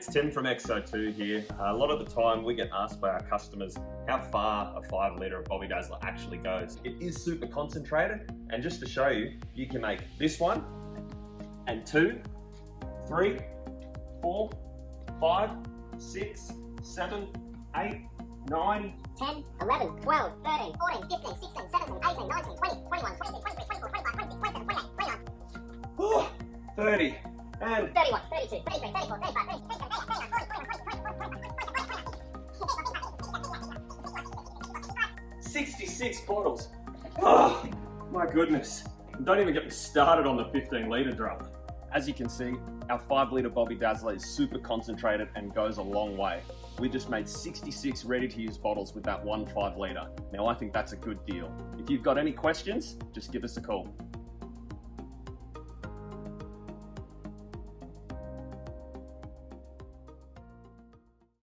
it's Tim from XO2 here. A lot of the time we get asked by our customers how far a 5 litre of Bobby Dazzler actually goes. It is super concentrated, and just to show you, you can make this one, and 2, 3, 4, 5, 6, 7, 8, 9, 10, 11, 12, 13, 14, 15, 16, 17, 18, 19, 20, 21, 22, 23, 24, 25, 26, 27, 28, 29. oh, 30, and 31, 32, 33, 34, 35, 36, 37, 38, 39, 40, 41, 42, 66 bottles. Oh, my goodness. And don't even get me started on the 15 litre drum. As you can see, our 5 litre Bobby Dazzler is super concentrated and goes a long way. We just made 66 ready to use bottles with that one 5 litre. Now I think that's a good deal. If you've got any questions, just give us a call.